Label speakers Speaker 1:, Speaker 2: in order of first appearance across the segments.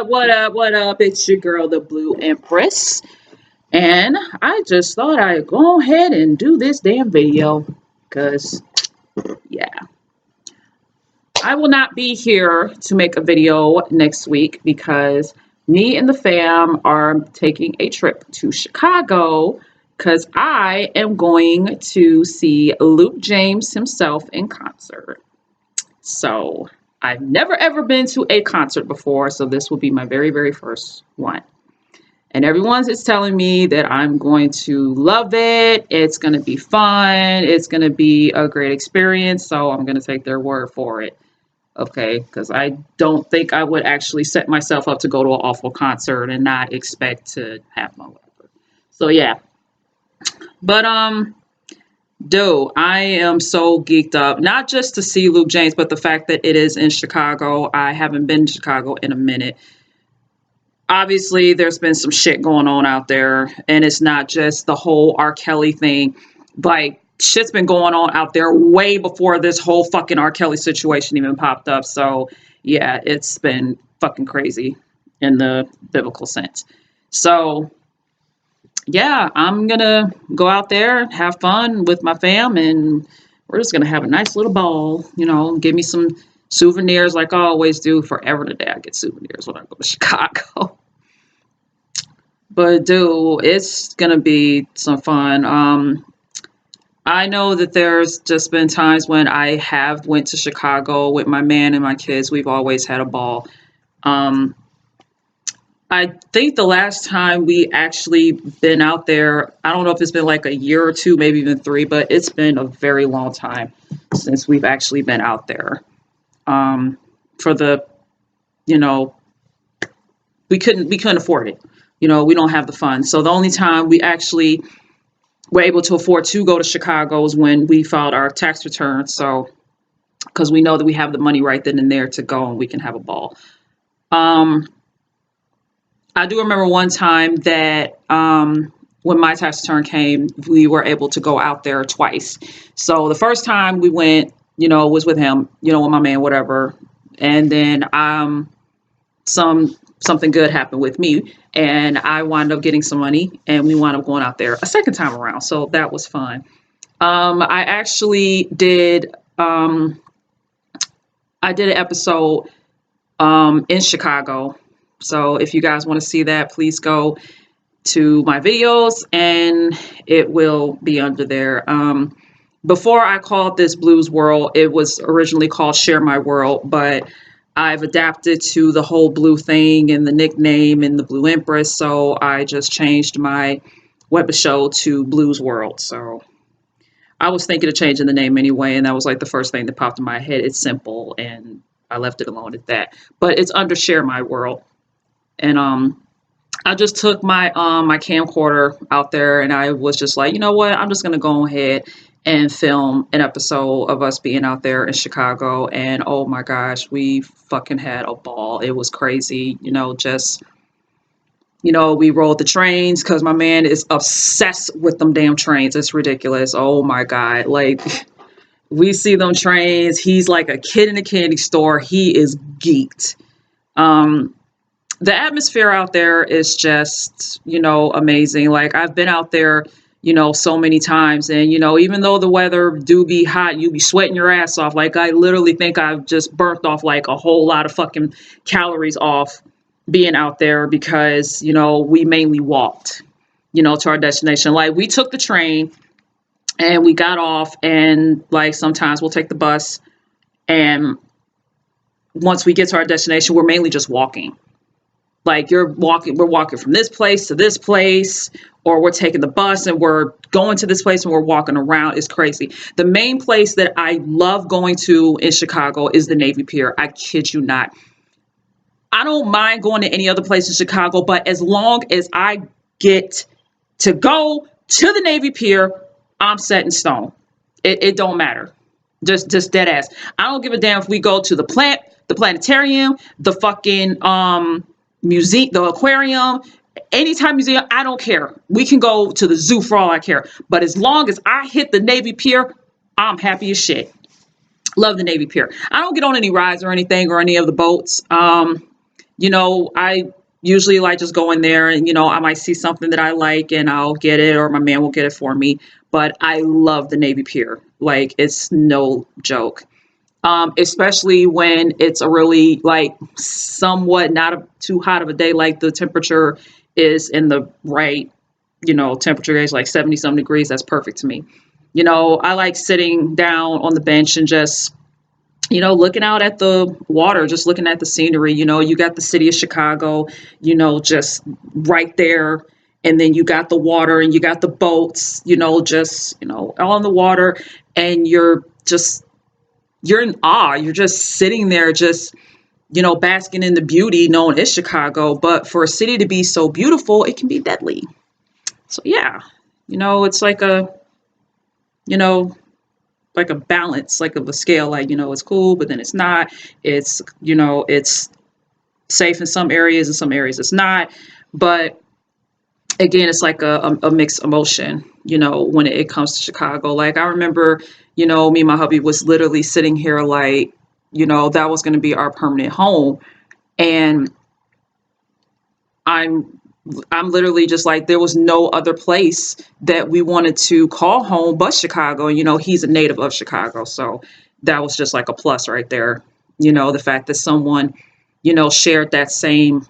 Speaker 1: What up? It's your girl, the Blue Empress. And I just thought I'd go ahead and do this damn video. Because, yeah, I will not be here to make a video next week because me and the fam are taking a trip to Chicago because I am going to see Luke James himself in concert. So I've never ever been to a concert before, so this will be my very, very first one. And everyone's is telling me that I'm going to love it. It's going to be fun. It's going to be a great experience. So I'm going to take their word for it. Okay. Because I don't think I would actually set myself up to go to an awful concert and not expect to have fun. Whatever. So yeah. But dude, I am so geeked up, not just to see Luke James, but the fact that it is in Chicago. I haven't been to Chicago in a minute. Obviously, there's been some shit going on out there, and it's not just the whole R. Kelly thing. Like, shit's been going on out there way before this whole fucking R. Kelly situation even popped up. So, yeah, it's been fucking crazy in the biblical sense. So, yeah, I'm gonna go out there, have fun with my fam, and we're just gonna have a nice little ball. Give me some souvenirs like I always do. Forever today, I get souvenirs when I go to Chicago. But dude, it's gonna be some fun. I know that there's just been times when I have went to Chicago with my man and my kids. We've always had a ball. I think the last time we actually been out there, I don't know if it's been like a year or two, maybe even 3, but it's been a very long time since we've actually been out there. For the, we couldn't afford it. We don't have the funds. So the only time we actually were able to afford to go to Chicago is when we filed our tax return. So, because we know that we have the money right then and there to go and we can have a ball. I do remember one time that when my tax return came, we were able to go out there twice. So the first time we went, was with him, with my man, whatever. And then something good happened with me, and I wound up getting some money, and we wound up going out there a second time around. So that was fun. I actually did I did an episode in Chicago. So if you guys want to see that, please go to my videos and it will be under there. Before I called this Blues World, it was originally called Share My World, but I've adapted to the whole blue thing and the nickname and the Blue Empress. So I just changed my web show to Blues World. So I was thinking of changing the name anyway, and that was like the first thing that popped in my head. It's simple, and I left it alone at that. But it's under Share My World. And I just took my my camcorder out there, and I was just like, you know what? I'm just gonna go ahead and film an episode of us being out there in Chicago. And oh my gosh, we fucking had a ball. It was crazy. We rode the trains because my man is obsessed with them damn trains. It's ridiculous. Oh my God. Like, we see them trains. He's like a kid in a candy store. He is geeked. The atmosphere out there is just, amazing. Like, I've been out there, so many times, and, even though the weather do be hot, you be sweating your ass off. Like, I literally think I've just burnt off like a whole lot of fucking calories off being out there because, we mainly walked, to our destination. Like, we took the train and we got off, and like sometimes we'll take the bus, and once we get to our destination, we're mainly just walking. Like, we're walking from this place to this place, or we're taking the bus and we're going to this place and we're walking around. It's crazy. The main place that I love going to in Chicago is the Navy Pier. I kid you not. I don't mind going to any other place in Chicago, but as long as I get to go to the Navy Pier, I'm set in stone. It don't matter. Just dead ass. I don't give a damn if we go to the planetarium, the fucking museum, the aquarium, anytime museum. I don't care. We can go to the zoo for all I care. But as long as I hit the Navy Pier, I'm happy as shit. Love the Navy Pier. I don't get on any rides or anything or any of the boats. I usually like just go in there and, I might see something that I like and I'll get it, or my man will get it for me. But I love the Navy Pier. Like, it's no joke. Especially when it's a really, like, somewhat not too hot of a day, like the temperature is in the right, temperature is like 70 some degrees. That's perfect to me. I like sitting down on the bench and just, looking out at the water, just looking at the scenery. You got the city of Chicago, just right there. And then you got the water and you got the boats, just, on the water. And you're in awe. You're just sitting there, just, basking in the beauty known as Chicago. But for a city to be so beautiful, it can be deadly. So yeah, it's you know, like a balance, like of a scale, like, it's cool, but then it's not. It's safe in some areas, in some areas it's not. But again, it's like a mixed emotion, when it comes to Chicago. Like, I remember, me and my hubby was literally sitting here like, that was going to be our permanent home. And I'm I'm literally just like, there was no other place that we wanted to call home but Chicago. He's a native of Chicago. So that was just like a plus right there. The fact that someone, shared that same,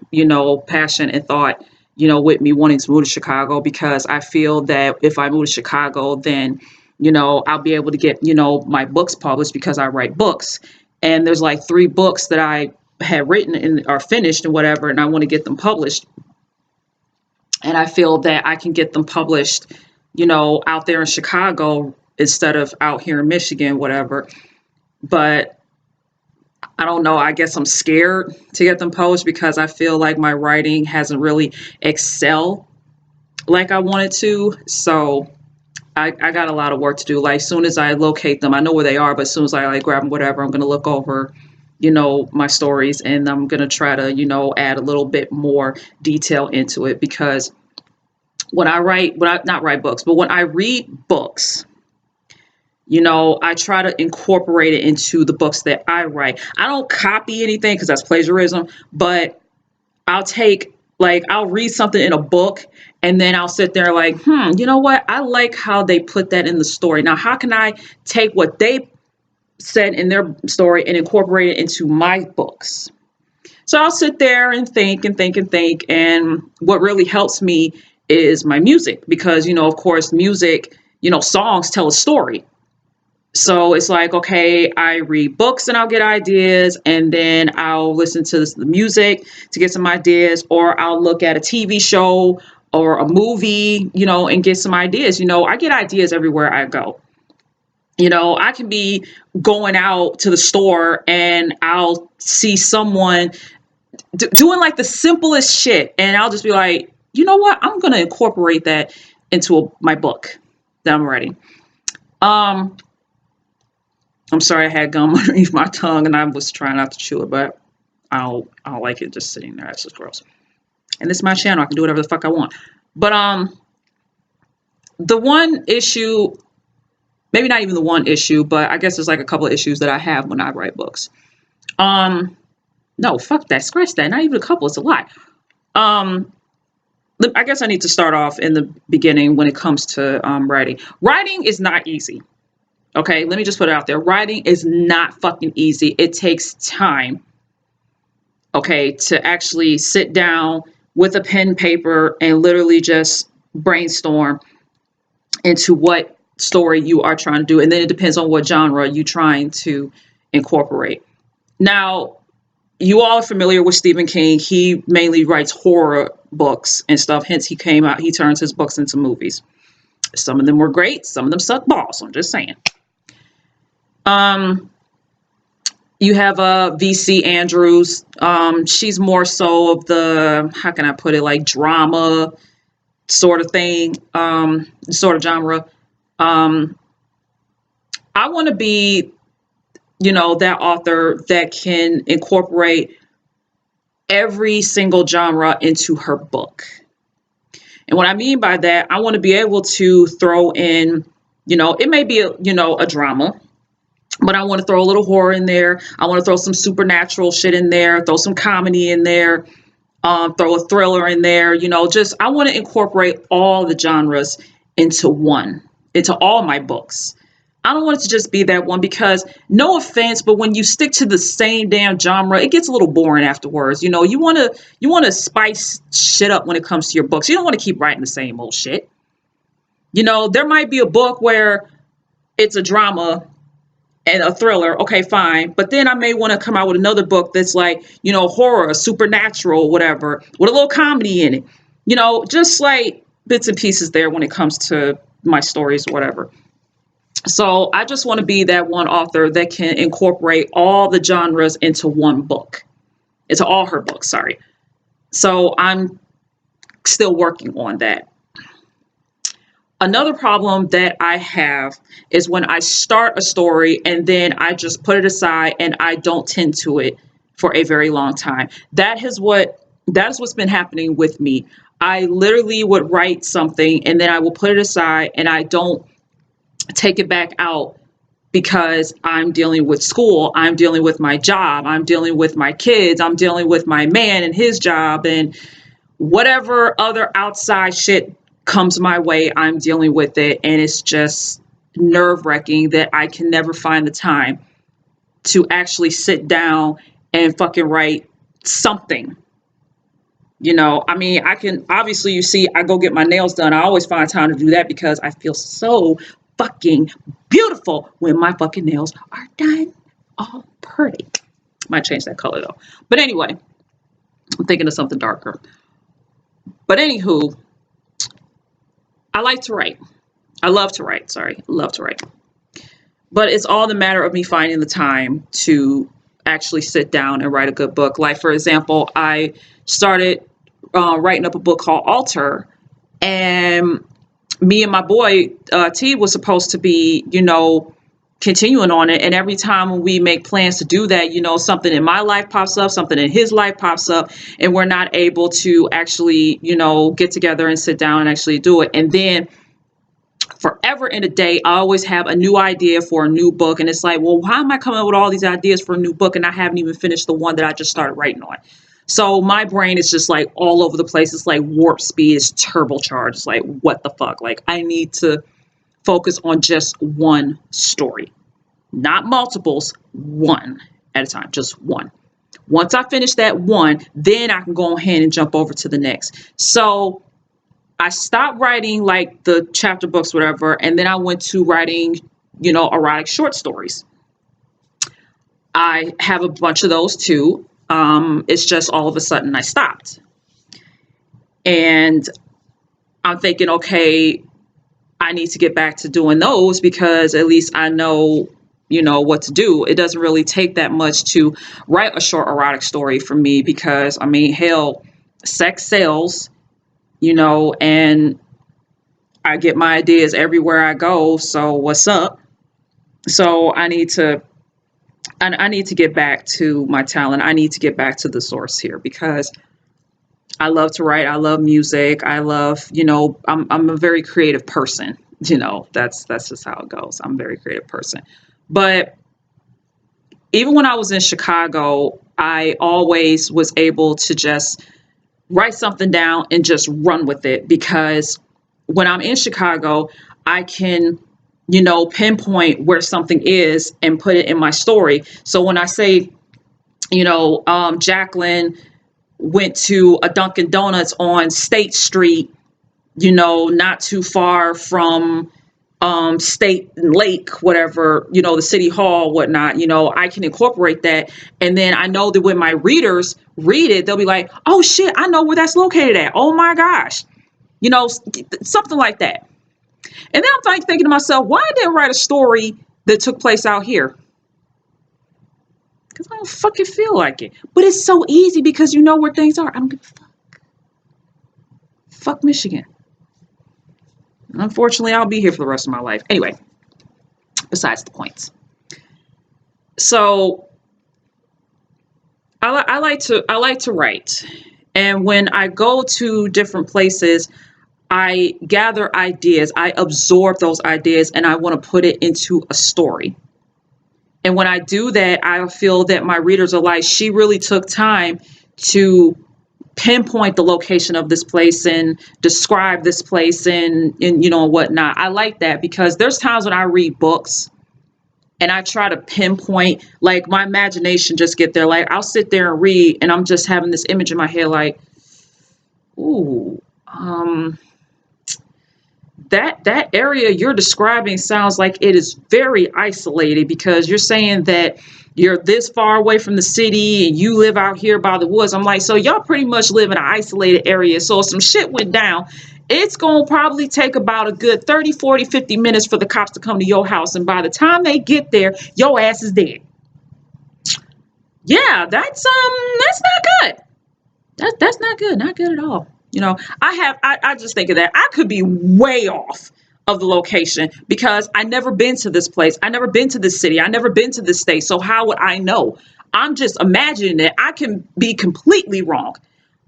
Speaker 1: passion and thought, with me wanting to move to Chicago, because I feel that if I move to Chicago, then, I'll be able to get, my books published, because I write books. And there's like 3 books that I had written and are finished and whatever, and I want to get them published. And I feel that I can get them published, out there in Chicago instead of out here in Michigan, whatever. But I don't know. I guess I'm scared to get them published because I feel like my writing hasn't really excelled like I wanted to. So I got a lot of work to do. Like, as soon as I locate them, I know where they are, but as soon as I like grab them, whatever, I'm going to look over, my stories, and I'm going to try to, add a little bit more detail into it, because when I write, not write books, but when I read books, I try to incorporate it into the books that I write. I don't copy anything because that's plagiarism, but I'll read something in a book, and then I'll sit there like, you know what? I like how they put that in the story. Now, how can I take what they said in their story and incorporate it into my books? So I'll sit there and think and think and think. And what really helps me is my music, because, of course, music, songs tell a story. So it's like, okay, I read books and I'll get ideas, and then I'll listen to the music to get some ideas, or I'll look at a TV show or a movie, and get some ideas. I get ideas everywhere I go. I can be going out to the store and I'll see someone doing like the simplest shit, and I'll just be like, you know what? I'm going to incorporate that into my book that I'm writing. I'm sorry, I had gum underneath my tongue and I was trying not to chew it, but I don't like it just sitting there. That's just gross. And this is my channel. I can do whatever the fuck I want. But the one issue, maybe not even the one issue, but I guess there's like a couple of issues that I have when I write books. No, fuck that. Scratch that. Not even a couple. It's a lot. I guess I need to start off in the beginning when it comes to writing. Writing is not easy. Okay, let me just put it out there. Writing is not fucking easy. It takes time, okay, to actually sit down with a pen and paper and literally just brainstorm into what story you are trying to do. And then it depends on what genre you're trying to incorporate. Now, you all are familiar with Stephen King. He mainly writes horror books and stuff. Hence, he turns his books into movies. Some of them were great. Some of them suck balls. I'm just saying. You have VC Andrews. She's more so of the, how can I put it, like drama sort of thing, sort of genre. I want to be, that author that can incorporate every single genre into her book. And what I mean by that, I want to be able to throw in, it may be a drama. but I want to throw a little horror in there. I want to throw some supernatural shit in there, throw some comedy in there, throw a thriller in there. Just I want to incorporate all the genres into into all my books. I don't want it to just be that one because no offense, but when you stick to the same damn genre, it gets a little boring afterwards. You want to spice shit up when it comes to your books. You don't want to keep writing the same old shit. There might be a book where it's a drama and a thriller. Okay, fine. But then I may want to come out with another book that's like, horror, supernatural, whatever, with a little comedy in it. Just like bits and pieces there when it comes to my stories or whatever. So I just want to be that one author that can incorporate all the genres into one book, into all her books, sorry. So I'm still working on that. Another problem that I have is when I start a story and then I just put it aside and I don't tend to it for a very long time. That is what's been happening with me. I literally would write something and then I will put it aside and I don't take it back out because I'm dealing with school, I'm dealing with my job, I'm dealing with my kids, I'm dealing with my man and his job, and whatever other outside shit comes my way, I'm dealing with it. And it's just nerve-wracking that I can never find the time to actually sit down and fucking write something. I can obviously, you see, I go get my nails done. I always find time to do that because I feel so fucking beautiful when my fucking nails are done. All pretty. Might change that color though. But anyway, I'm thinking of something darker. But anywho, I like to write. I love to write. Sorry. Love to write. But it's all the matter of me finding the time to actually sit down and write a good book. Like, for example, I started writing up a book called Alter, and me and my boy T was supposed to be, continuing on it. And every time we make plans to do that, something in my life pops up, something in his life pops up, and we're not able to actually, get together and sit down and actually do it. And then forever in a day, I always have a new idea for a new book. And it's like, well, how am I coming up with all these ideas for a new book? And I haven't even finished the one that I just started writing on. So my brain is just like all over the place. It's like warp speed. It's turbocharged. It's like, what the fuck? Like, I need to focus on just one story, not multiples, one at a time, just one. Once I finish that one, then I can go ahead and jump over to the next. So I stopped writing like the chapter books, whatever, and then I went to writing, erotic short stories. I have a bunch of those too. It's just all of a sudden I stopped. And I'm thinking, okay, I need to get back to doing those because at least I know, what to do. It doesn't really take that much to write a short erotic story for me because, hell, sex sells, and I get my ideas everywhere I go. So what's up? So I need to get back to my talent. I need to get back to the source here because I love to write. I love music. I love, I'm a very creative person. That's just how it goes. I'm a very creative person. But even when I was in Chicago, I always was able to just write something down and just run with it because when I'm in Chicago, I can, pinpoint where something is and put it in my story. So when I say, Jacqueline went to a Dunkin' Donuts on State Street, not too far from State Lake, whatever, the city hall, whatnot, I can incorporate that. And then I know that when my readers read it, they'll be like, oh shit, I know where that's located at. Oh my gosh, something like that. And then I'm like thinking to myself, why didn't I write a story that took place out here? Because I don't fucking feel like it. But it's so easy because you know where things are. I don't give a fuck. Fuck Michigan. Unfortunately, I'll be here for the rest of my life. Anyway, besides the points. So I like to write. And when I go to different places, I gather ideas, I absorb those ideas, and I want to put it into a story. And when I do that, I feel that my readers are like, she really took time to pinpoint the location of this place and describe this place and whatnot. I like that because there's times when I read books and I try to pinpoint, like my imagination just get there. Like I'll sit there and read and I'm just having this image in my head like, ooh, that area you're describing sounds like it is very isolated because you're saying that you're this far away from the city and you live out here by the woods. I'm like, so y'all pretty much live in an isolated area. So if some shit went down, it's going to probably take about a good 30, 40, 50 minutes for the cops to come to your house. And by the time they get there, your ass is dead. Yeah, that's not good. That's not good. Not good at all. I just think of that. I could be way off of the location because I never been to this place. I never been to this city. I never been to this state. So how would I know? I'm just imagining it. I can be completely wrong.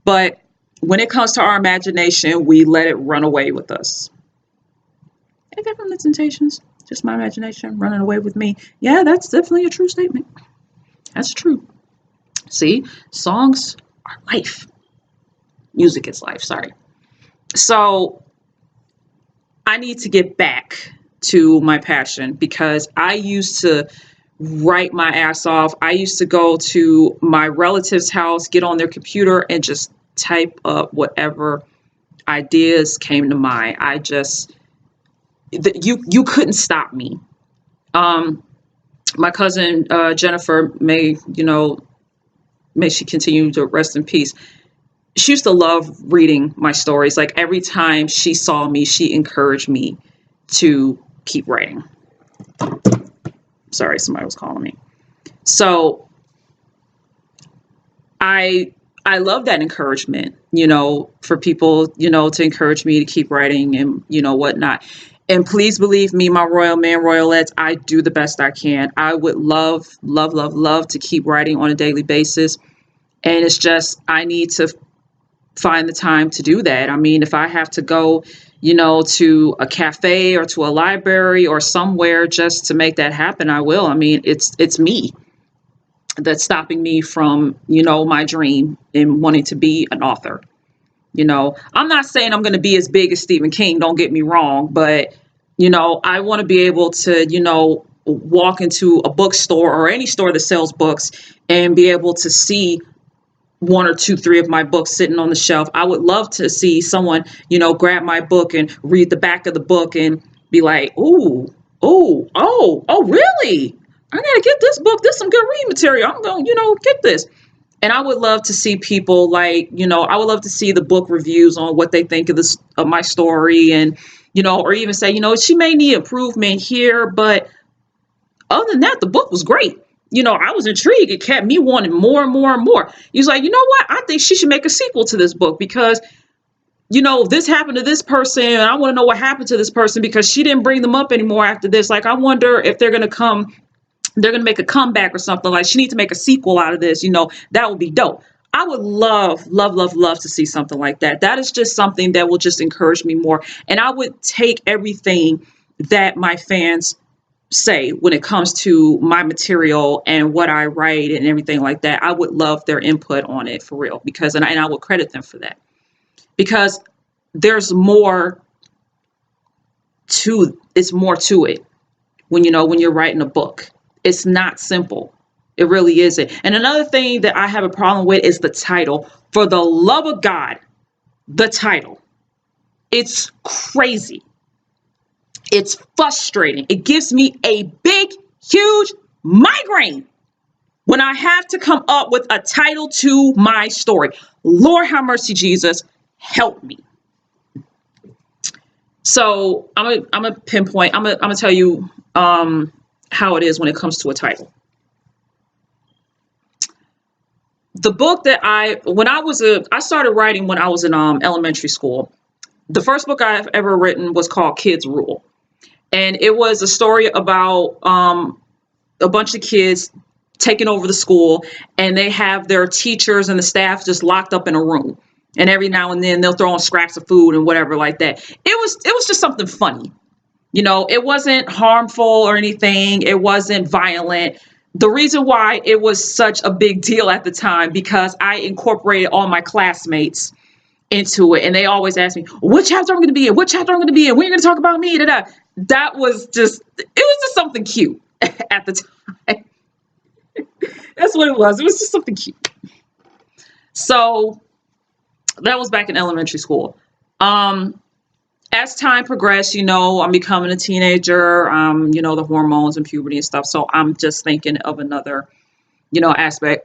Speaker 1: But when it comes to our imagination, we let it run away with us. Ain't that from the Temptations? Just my imagination running away with me. Yeah, that's definitely a true statement. That's true. See, songs are life. Music is life, sorry. So I need to get back to my passion because I used to write my ass off. I used to go to my relative's house, get on their computer and just type up whatever ideas came to mind. You couldn't stop me. My cousin Jennifer, may she continue to rest in peace. She used to love reading my stories. Like every time she saw me, she encouraged me to keep writing. Sorry, somebody was calling me. So I love that encouragement, for people, to encourage me to keep writing and, whatnot. And please believe me, my royal man, royalettes, I do the best I can. I would love, love, love, love to keep writing on a daily basis. And it's just, I need to find the time to do that. I mean, if I have to go, to a cafe or to a library or somewhere just to make that happen, I will. I mean, it's me that's stopping me from, my dream and wanting to be an author. I'm not saying I'm going to be as big as Stephen King, don't get me wrong, but, I want to be able to, walk into a bookstore or any store that sells books and be able to see 1 or 2, 3 of my books sitting on the shelf. I would love to see someone, grab my book and read the back of the book and be like, ooh, really? I gotta get this book. This is some good reading material. I'm going, get this. And I would love to see people like, I would love to see the book reviews on what they think of this, of my story. And, or even say, she may need improvement here, but other than that, the book was great. I was intrigued. It kept me wanting more and more and more. He was like, you know what? I think she should make a sequel to this book because, this happened to this person. And I want to know what happened to this person because she didn't bring them up anymore after this. Like, I wonder if they're going to make a comeback or something. Like, she needs to make a sequel out of this. That would be dope. I would love, love, love, love to see something like that. That is just something that will just encourage me more. And I would take everything that my fans say when it comes to my material and what I write and everything like that. I would love their input on it for real because, and I would credit them for that because there's more to, it's more to it when, when you're writing a book. It's not simple. It really isn't. And another thing that I have a problem with is the title. For the love of God, the title. It's crazy. It's frustrating. It gives me a big, huge migraine when I have to come up with a title to my story. Lord have mercy, Jesus, help me. So I'm a pinpoint. I'm gonna tell you how it is when it comes to a title. The book that I started writing when I was in elementary school. The first book I've ever written was called Kids Rule. And it was a story about a bunch of kids taking over the school, and they have their teachers and the staff just locked up in a room. And every now and then they'll throw in scraps of food and whatever like that. It was just something funny. It wasn't harmful or anything. It wasn't violent. The reason why it was such a big deal at the time, because I incorporated all my classmates into it, and they always ask me, "What chapter I'm going to be in? What chapter I'm going to be in? When are you going to talk about me?" Da-da. That was just, it was just something cute at the time. That's what it was. It was just something cute. So that was back in elementary school. Um, as time progressed, I'm becoming a teenager, the hormones and puberty and stuff. So I'm just thinking of another, aspect.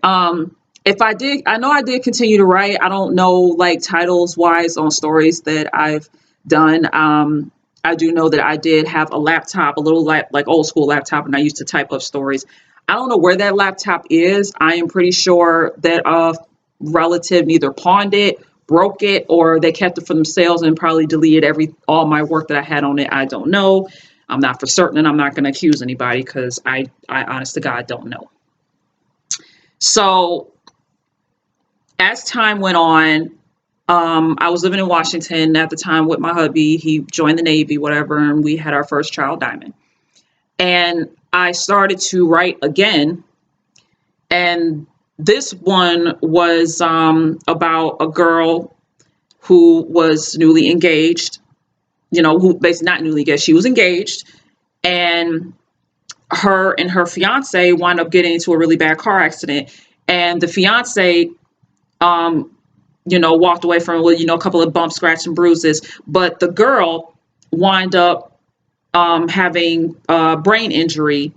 Speaker 1: If I know I did continue to write. I don't know, like, titles wise on stories that I've done. I do know that I did have a laptop, a little like old school laptop, and I used to type up stories. I don't know where that laptop is. I am pretty sure that a relative either pawned it, broke it, or they kept it for themselves and probably deleted all my work that I had on it. I don't know. I'm not for certain, and I'm not going to accuse anybody because I honest to God don't know. So as time went on, I was living in Washington at the time with my hubby. He joined the Navy, whatever, and we had our first child, Diamond. And I started to write again. And this one was about a girl who was newly engaged, who basically not newly engaged, she was engaged. And her and her fiance wound up getting into a really bad car accident. And the fiance, walked away from it with, a couple of bumps, scratches, and bruises. But the girl wound up having a brain injury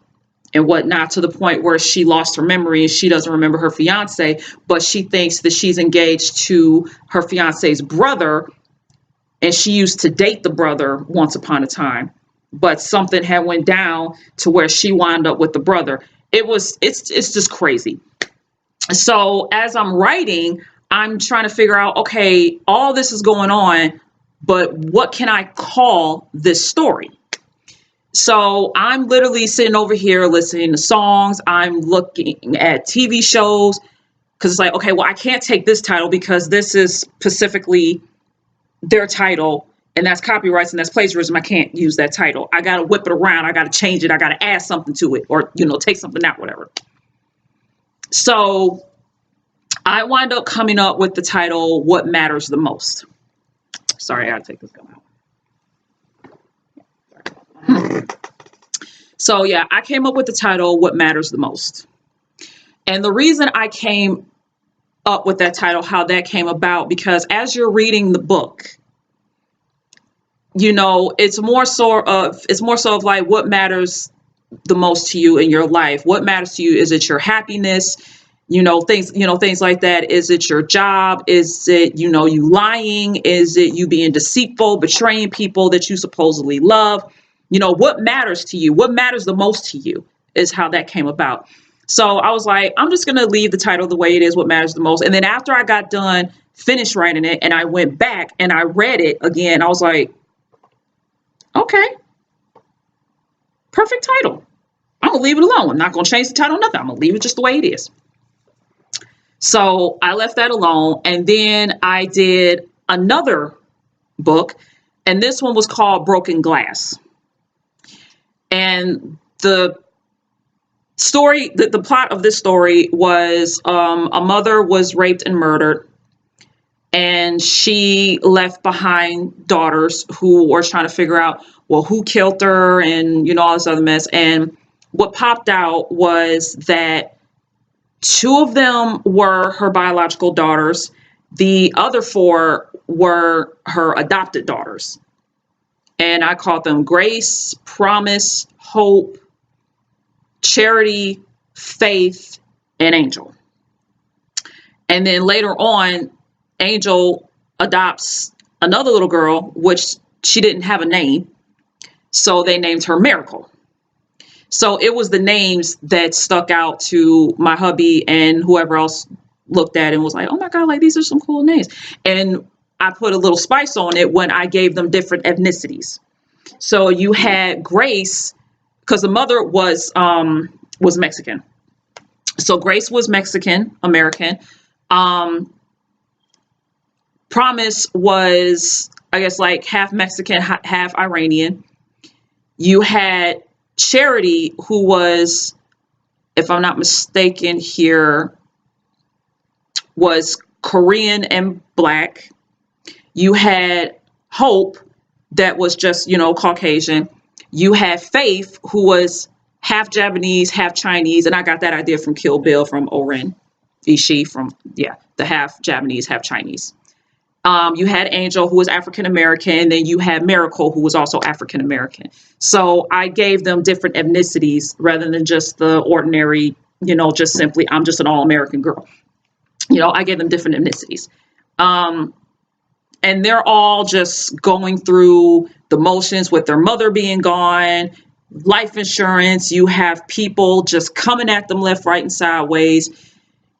Speaker 1: and whatnot, to the point where she lost her memory and she doesn't remember her fiance, but she thinks that she's engaged to her fiance's brother, and she used to date the brother once upon a time. But something had went down to where she wound up with the brother. It's just crazy. So as I'm writing, I'm trying to figure out, okay, all this is going on, but what can I call this story? So I'm literally sitting over here listening to songs. I'm looking at TV shows, because it's like, okay, well, I can't take this title because this is specifically their title, and that's copyrights and that's plagiarism. I can't use that title. I got to whip it around. I got to change it. I got to add something to it, or, take something out, whatever. So I wind up coming up with the title, What Matters the Most. Sorry, I got to take this gum out. So yeah, I came up with the title, What Matters the Most. And the reason I came up with that title, how that came about, because as you're reading the book, it's more so of like, what matters the most to you in your life? What matters to you? Is it your happiness? Things like that. Is it your job? Is it, you lying? Is it you being deceitful, betraying people that you supposedly love? What matters to you? What matters the most to you is how that came about. So I was like, I'm just going to leave the title the way it is, What Matters the Most. And then after I got done, finished writing it, and I went back and I read it again, I was like, okay, perfect title. I'm going to leave it alone. I'm not going to change the title, nothing. I'm going to leave it just the way it is. So I left that alone. And then I did another book, and this one was called Broken Glass. And the story, the plot of this story was a mother was raped and murdered, and she left behind daughters who were trying to figure out, well, who killed her, and all this other mess. And what popped out was that 2 of them were her biological daughters. The other 4 were her adopted daughters. And I called them Grace, Promise, Hope, Charity, Faith, and Angel. And then later on, Angel adopts another little girl, which she didn't have a name. So they named her Miracle. So it was the names that stuck out to my hubby and whoever else looked at it and was like, oh my God, like, these are some cool names. And I put a little spice on it when I gave them different ethnicities. So you had Grace, because the mother was Mexican. So Grace was Mexican American. Promise was, I guess, like half Mexican, half Iranian. You had Charity, who was, if I'm not mistaken here, was Korean and black. You had Hope, that was just, Caucasian. You had Faith, who was half Japanese, half Chinese, and I got that idea from Kill Bill, from Oren Ishii, from, yeah, the half Japanese, half Chinese. You had Angel, who was African American, then you had Miracle, who was also African American. So I gave them different ethnicities rather than just the ordinary, just simply, I'm just an all American girl. I gave them different ethnicities. And they're all just going through the motions with their mother being gone, life insurance. You have people just coming at them left, right, and sideways.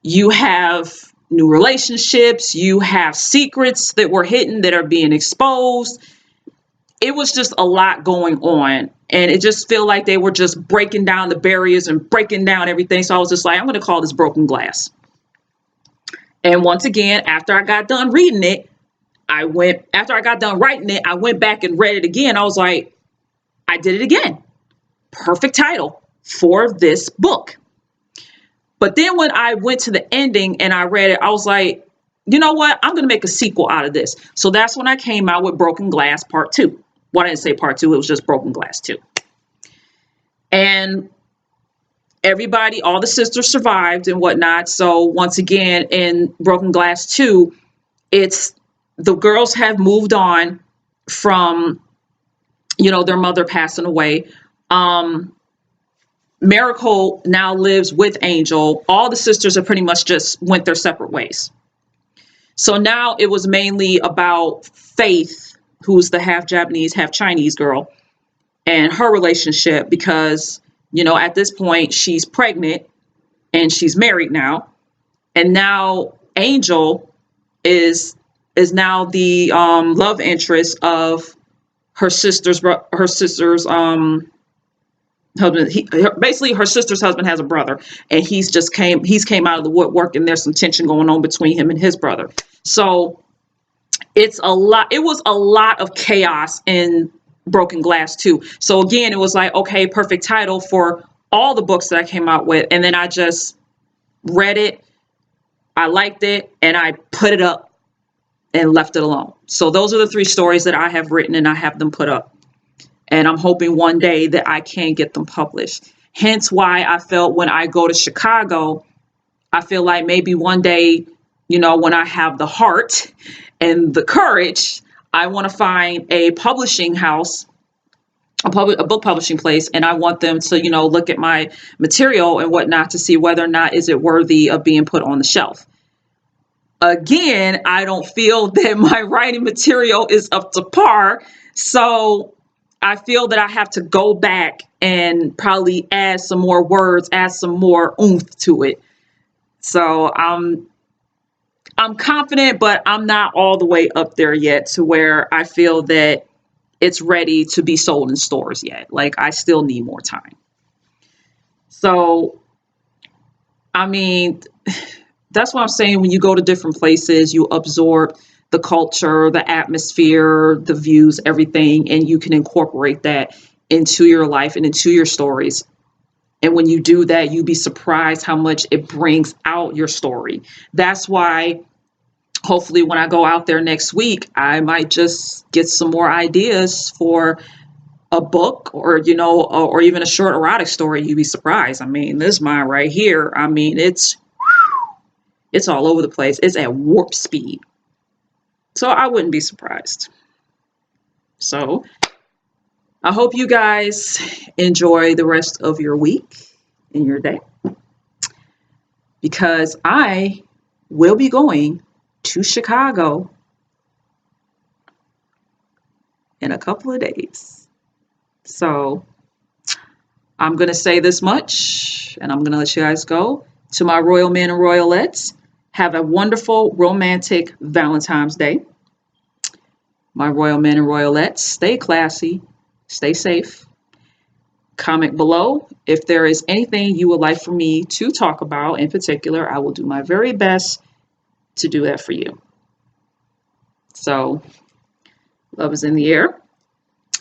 Speaker 1: You have new relationships. You have secrets that were hidden that are being exposed. It was just a lot going on. And it just felt like they were just breaking down the barriers and breaking down everything. So I was just like, I'm going to call this Broken Glass. And once again, after I got done reading it, after I got done writing it, I went back and read it again. I was like, I did it again. Perfect title for this book. But then when I went to the ending and I read it, I was like, you know what? I'm going to make a sequel out of this. So that's when I came out with Broken Glass Part 2. Well, I didn't say Part 2. It was just Broken Glass 2. And everybody, all the sisters survived and whatnot. So once again, in Broken Glass 2, it's the girls have moved on from, their mother passing away. Miracle now lives with Angel. All the sisters have pretty much just went their separate ways. So now it was mainly about Faith, who's the half Japanese, half Chinese girl, and her relationship, because, at this point she's pregnant and she's married now. And now Angel is now the love interest of her sister's husband. Basically her sister's husband has a brother, and he's came out of the woodwork, and there's some tension going on between him and his brother. So it was a lot of chaos in Broken Glass 2. So again, it was like, okay, perfect title for all the books that I came out with. And then I just read it, I liked it, and I put it up and left it alone. So those are the 3 stories that I have written, and I have them put up. And I'm hoping one day that I can get them published. Hence why I felt when I go to Chicago, I feel like maybe one day, when I have the heart and the courage, I want to find a publishing house, a book publishing place, and I want them to, look at my material and whatnot to see whether or not is it worthy of being put on the shelf. Again, I don't feel that my writing material is up to par. So I feel that I have to go back and probably add some more words, add some more oomph to it. So I'm confident, but I'm not all the way up there yet to where I feel that it's ready to be sold in stores yet. Like, I still need more time. So, I mean, that's what I'm saying. When you go to different places, you absorb the culture, the atmosphere, the views, everything, and you can incorporate that into your life and into your stories. And when you do that, you'd be surprised how much it brings out your story. That's why hopefully when I go out there next week, I might just get some more ideas for a book, or, or even a short erotic story. You'd be surprised. I mean, this mine right here, I mean, it's all over the place. It's at warp speed. So I wouldn't be surprised. So I hope you guys enjoy the rest of your week and your day, because I will be going to Chicago in a couple of days. So I'm going to say this much, and I'm going to let you guys go. To my royal men and royalettes, have a wonderful, romantic Valentine's Day. My royal men and royalettes, stay classy, stay safe. Comment below if there is anything you would like for me to talk about in particular. I will do my very best to do that for you. So, love is in the air.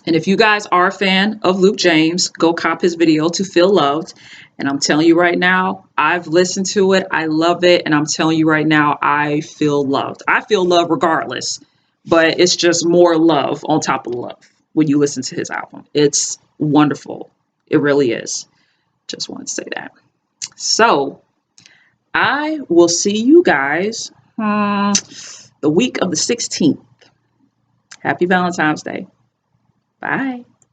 Speaker 1: And if you guys are a fan of Luke James, go cop his video To Feel Loved. And I'm telling you right now, I've listened to it. I love it. And I'm telling you right now, I feel loved. I feel love regardless, but it's just more love on top of love when you listen to his album. It's wonderful. It really is. Just wanted to say that. So I will see you guys the week of the 16th. Happy Valentine's Day. Bye.